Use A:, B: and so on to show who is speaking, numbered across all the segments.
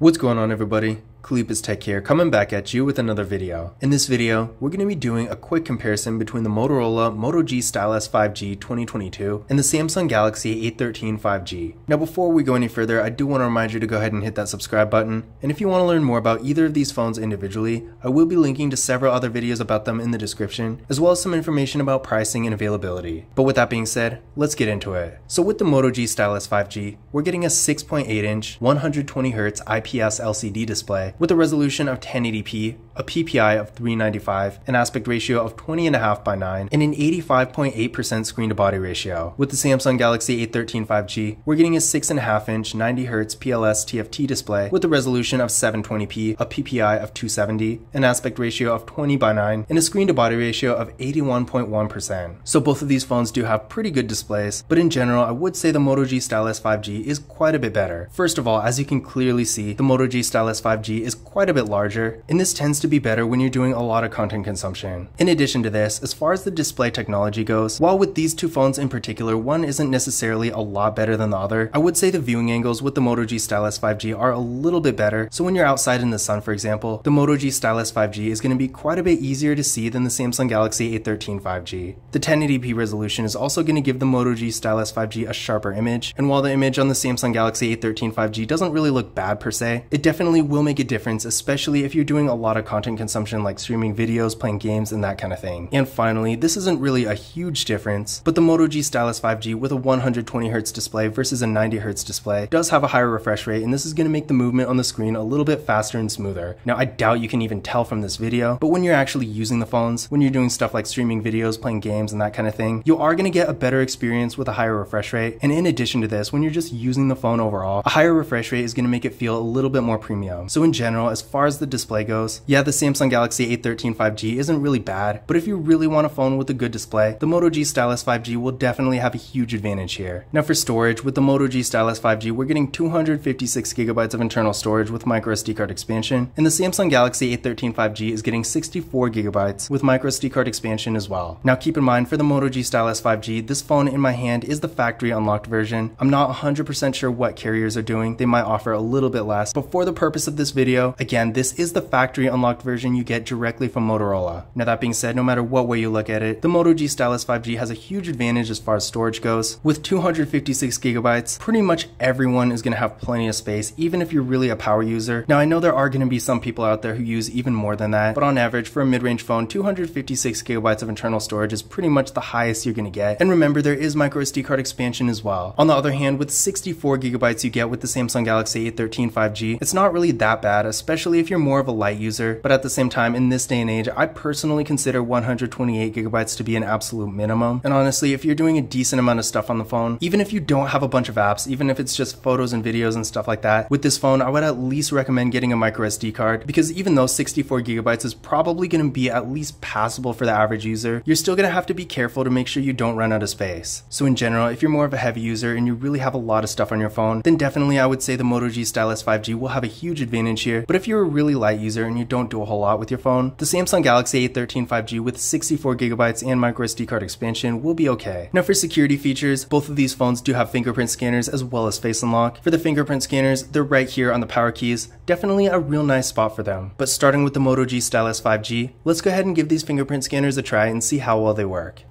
A: What's going on, everybody? Kalip's Tech here, coming back at you with another video. In this video, we're going to be doing a quick comparison between the Motorola Moto G Stylus 5G 2022 and the Samsung Galaxy A13 5G. Now before we go any further, I do want to remind you to go ahead and hit that subscribe button, and if you want to learn more about either of these phones individually, I will be linking to several other videos about them in the description, as well as some information about pricing and availability. But with that being said, let's get into it. So with the Moto G Stylus 5G, we're getting a 6.8-inch 120Hz IPS LCD display with a resolution of 1080p, a PPI of 395, an aspect ratio of 20.5:9, and an 85.8% screen-to-body ratio. With the Samsung Galaxy A13 5G, we're getting a 6.5-inch 90Hz PLS TFT display with a resolution of 720p, a PPI of 270, an aspect ratio of 20:9, and a screen-to-body ratio of 81.1%. So both of these phones do have pretty good displays, but in general, I would say the Moto G Stylus 5G is quite a bit better. First of all, as you can clearly see, the Moto G Stylus 5G is quite a bit larger, and this tends to be better when you're doing a lot of content consumption. In addition to this, as far as the display technology goes, while with these two phones in particular, one isn't necessarily a lot better than the other, I would say the viewing angles with the Moto G Stylus 5G are a little bit better. So when you're outside in the sun, for example, the Moto G Stylus 5G is going to be quite a bit easier to see than the Samsung Galaxy A13 5G. The 1080p resolution is also going to give the Moto G Stylus 5G a sharper image, and while the image on the Samsung Galaxy A13 5G doesn't really look bad per se, it definitely will make a difference, especially if you're doing a lot of content consumption like streaming videos, playing games, and that kind of thing. And finally, this isn't really a huge difference, but the Moto G Stylus 5G with a 120Hz display versus a 90Hz display does have a higher refresh rate, and this is going to make the movement on the screen a little bit faster and smoother. Now, I doubt you can even tell from this video, but when you're actually using the phones, when you're doing stuff like streaming videos, playing games, and that kind of thing, you are going to get a better experience with a higher refresh rate. And in addition to this, when you're just using the phone overall, a higher refresh rate is going to make it feel a little bit more premium. So in general, as far as the display goes, yeah, the Samsung Galaxy A13 5G isn't really bad, but if you really want a phone with a good display, the Moto G Stylus 5G will definitely have a huge advantage here. Now for storage, with the Moto G Stylus 5G, we're getting 256GB of internal storage with microSD card expansion, and the Samsung Galaxy A13 5G is getting 64GB with microSD card expansion as well. Now keep in mind, for the Moto G Stylus 5G, this phone in my hand is the factory unlocked version. I'm not 100% sure what carriers are doing. They might offer a little bit less, but for the purpose of this video, again, this is the factory unlocked version you get directly from Motorola. Now that being said, no matter what way you look at it, the Moto G Stylus 5G has a huge advantage as far as storage goes. With 256GB, pretty much everyone is going to have plenty of space, even if you're really a power user. Now I know there are going to be some people out there who use even more than that, but on average for a mid-range phone, 256GB of internal storage is pretty much the highest you're going to get. And remember, there is microSD card expansion as well. On the other hand, with 64GB you get with the Samsung Galaxy A13 5G, it's not really that bad, especially if you're more of a light user, but at the same time, in this day and age, I personally consider 128GB to be an absolute minimum. And honestly, if you're doing a decent amount of stuff on the phone, even if you don't have a bunch of apps, even if it's just photos and videos and stuff like that, with this phone, I would at least recommend getting a microSD card, because even though 64GB is probably going to be at least passable for the average user, you're still going to have to be careful to make sure you don't run out of space. So in general, if you're more of a heavy user and you really have a lot of stuff on your phone, then definitely I would say the Moto G Stylus 5G will have a huge advantage here. But if you're a really light user and you don't do a whole lot with your phone, the Samsung Galaxy A13 5G with 64GB and microSD card expansion will be okay. Now for security features, both of these phones do have fingerprint scanners as well as face unlock. For the fingerprint scanners, they're right here on the power keys. Definitely a real nice spot for them. But starting with the Moto G Stylus 5G, let's go ahead and give these fingerprint scanners a try and see how well they work.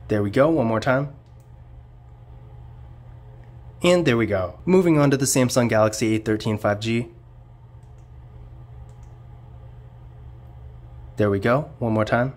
A: There we go, one more time. And there we go. Moving on to the Samsung Galaxy A13 5G. There we go, one more time.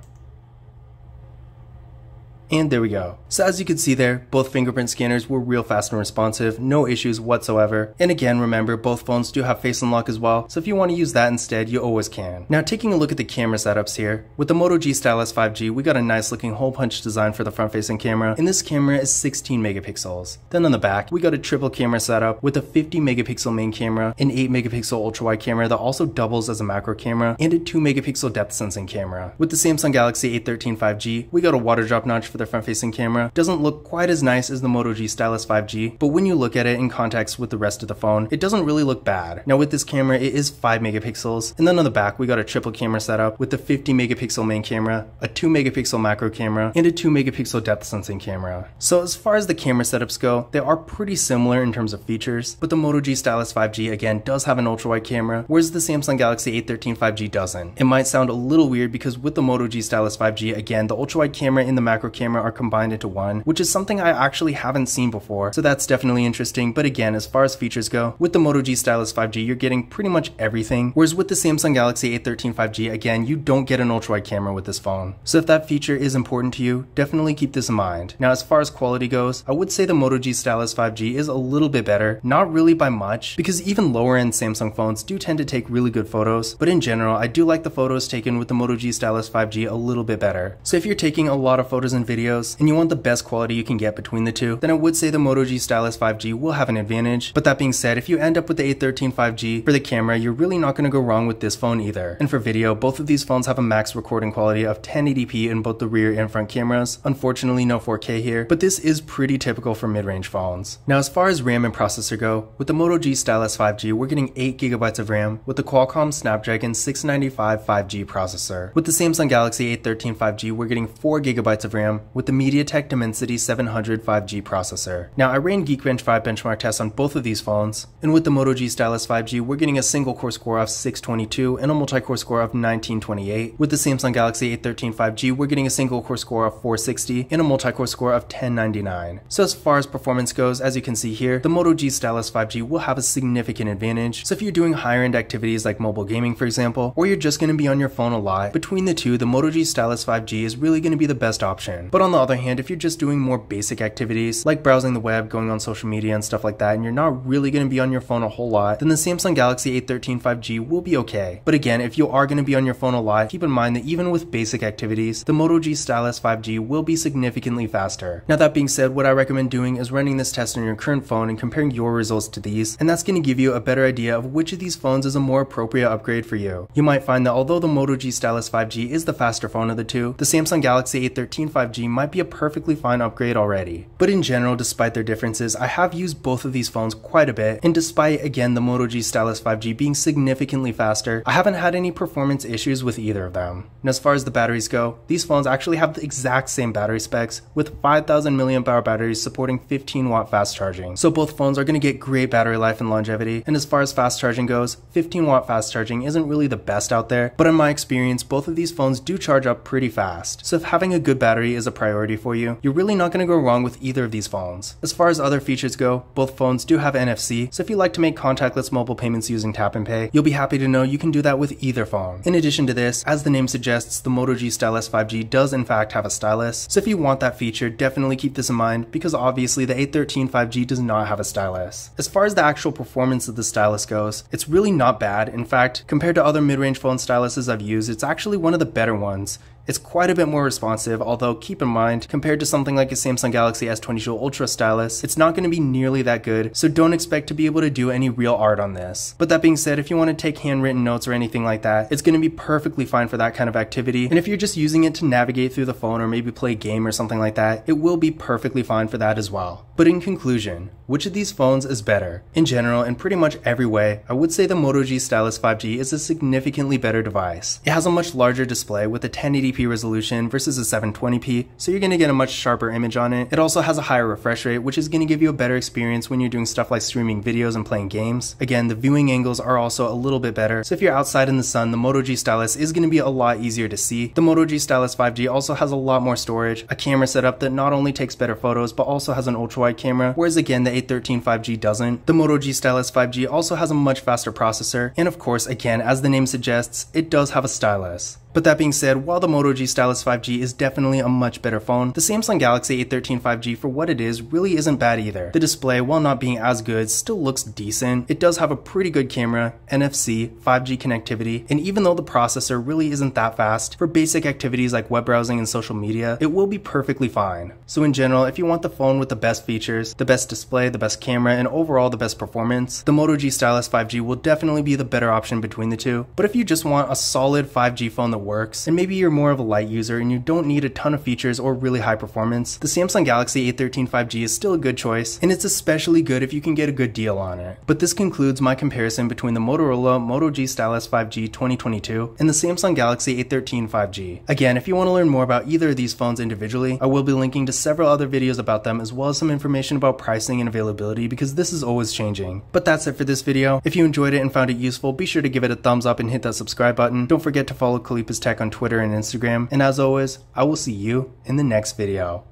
A: And there we go. So as you can see there, both fingerprint scanners were real fast and responsive, no issues whatsoever. And again, remember, both phones do have face unlock as well, so if you want to use that instead, you always can. Now taking a look at the camera setups here, with the Moto G Stylus 5G, we got a nice looking hole punch design for the front facing camera, and this camera is 16 megapixels. Then on the back, we got a triple camera setup with a 50 megapixel main camera, an 8 megapixel ultra wide camera that also doubles as a macro camera, and a 2 megapixel depth sensing camera. With the Samsung Galaxy A13 5G, we got a water drop notch for their front-facing camera doesn't look quite as nice as the Moto G Stylus 5G, but when you look at it in context with the rest of the phone, it doesn't really look bad. Now with this camera, it is 5 megapixels, and then on the back we got a triple camera setup with the 50 megapixel main camera, a 2 megapixel macro camera, and a 2 megapixel depth sensing camera. So as far as the camera setups go, they are pretty similar in terms of features, but the Moto G Stylus 5G again does have an ultra-wide camera, whereas the Samsung Galaxy A13 5G doesn't. It might sound a little weird because with the Moto G Stylus 5G, again, the ultra-wide camera and the macro camera are combined into one, which is something I actually haven't seen before, so that's definitely interesting. But again, as far as features go, with the Moto G Stylus 5G, you're getting pretty much everything, whereas with the Samsung Galaxy A13 5G, again, you don't get an ultra-wide camera with this phone. So if that feature is important to you, definitely keep this in mind. Now, as far as quality goes, I would say the Moto G Stylus 5G is a little bit better, not really by much, because even lower-end Samsung phones do tend to take really good photos, but in general, I do like the photos taken with the Moto G Stylus 5G a little bit better. So if you're taking a lot of photos and videos, and you want the best quality you can get between the two, then I would say the Moto G Stylus 5G will have an advantage. But that being said, if you end up with the A13 5G for the camera, you're really not going to go wrong with this phone either. And for video, both of these phones have a max recording quality of 1080p in both the rear and front cameras. Unfortunately, no 4K here, but this is pretty typical for mid-range phones. Now, as far as RAM and processor go, with the Moto G Stylus 5G, we're getting 8GB of RAM with the Qualcomm Snapdragon 695 5G processor. With the Samsung Galaxy A13 5G, we're getting 4GB of RAM with the MediaTek Dimensity 700 5G processor. Now, I ran Geekbench 5 benchmark tests on both of these phones, and with the Moto G Stylus 5G, we're getting a single core score of 622 and a multi-core score of 1928. With the Samsung Galaxy A13 5G, we're getting a single core score of 460 and a multi-core score of 1099. So as far as performance goes, as you can see here, the Moto G Stylus 5G will have a significant advantage. So if you're doing higher end activities like mobile gaming, for example, or you're just going to be on your phone a lot, between the two, the Moto G Stylus 5G is really going to be the best option. But on the other hand, if you're just doing more basic activities like browsing the web, going on social media and stuff like that, and you're not really going to be on your phone a whole lot, then the Samsung Galaxy A13 5G will be okay. But again, if you are going to be on your phone a lot, keep in mind that even with basic activities, the Moto G Stylus 5G will be significantly faster. Now that being said, what I recommend doing is running this test on your current phone and comparing your results to these, and that's going to give you a better idea of which of these phones is a more appropriate upgrade for you. You might find that although the Moto G Stylus 5G is the faster phone of the two, the Samsung Galaxy A13 5G might be a perfectly fine upgrade already. But in general, despite their differences, I have used both of these phones quite a bit, and despite again the Moto G Stylus 5G being significantly faster, I haven't had any performance issues with either of them. And as far as the batteries go, these phones actually have the exact same battery specs with 5000 mAh batteries supporting 15-watt fast charging. So both phones are going to get great battery life and longevity, and as far as fast charging goes, 15-watt fast charging isn't really the best out there, but in my experience, both of these phones do charge up pretty fast. So if having a good battery is a priority for you, you're really not going to go wrong with either of these phones. As far as other features go, both phones do have NFC, so if you like to make contactless mobile payments using tap and pay, you'll be happy to know you can do that with either phone. In addition to this, as the name suggests, the Moto G Stylus 5G does in fact have a stylus, so if you want that feature, definitely keep this in mind because obviously the A13 5G does not have a stylus. As far as the actual performance of the stylus goes, it's really not bad. In fact, compared to other mid-range phone styluses I've used, it's actually one of the better ones. It's quite a bit more responsive, although keep in mind, compared to something like a Samsung Galaxy S22 Ultra stylus, it's not going to be nearly that good, so don't expect to be able to do any real art on this. But that being said, if you want to take handwritten notes or anything like that, it's going to be perfectly fine for that kind of activity, and if you're just using it to navigate through the phone or maybe play a game or something like that, it will be perfectly fine for that as well. But in conclusion, which of these phones is better? In general, in pretty much every way, I would say the Moto G Stylus 5G is a significantly better device. It has a much larger display with a 1080p resolution versus a 720p, so you're going to get a much sharper image on it. It also has a higher refresh rate, which is going to give you a better experience when you're doing stuff like streaming videos and playing games. Again, the viewing angles are also a little bit better, so if you're outside in the sun, the Moto G Stylus is going to be a lot easier to see. The Moto G Stylus 5G also has a lot more storage, a camera setup that not only takes better photos, but also has an ultra-wide camera, whereas again, the A13 5G doesn't. The Moto G Stylus 5G also has a much faster processor, and of course, again, as the name suggests, it does have a stylus. But that being said, while the Moto G Stylus 5G is definitely a much better phone, the Samsung Galaxy A13 5G for what it is really isn't bad either. The display, while not being as good, still looks decent. It does have a pretty good camera, NFC, 5G connectivity, and even though the processor really isn't that fast, for basic activities like web browsing and social media, it will be perfectly fine. So in general, if you want the phone with the best features, the best display, the best camera, and overall the best performance, the Moto G Stylus 5G will definitely be the better option between the two. But if you just want a solid 5G phone that it works, and maybe you're more of a light user and you don't need a ton of features or really high performance, the Samsung Galaxy A13 5G is still a good choice, and it's especially good if you can get a good deal on it. But this concludes my comparison between the Motorola Moto G Stylus 5G 2022 and the Samsung Galaxy A13 5G. Again, if you want to learn more about either of these phones individually, I will be linking to several other videos about them as well as some information about pricing and availability because this is always changing. But that's it for this video. If you enjoyed it and found it useful, be sure to give it a thumbs up and hit that subscribe button. Don't forget to follow Khalipa's Tech on Twitter and Instagram. And as always, I will see you in the next video.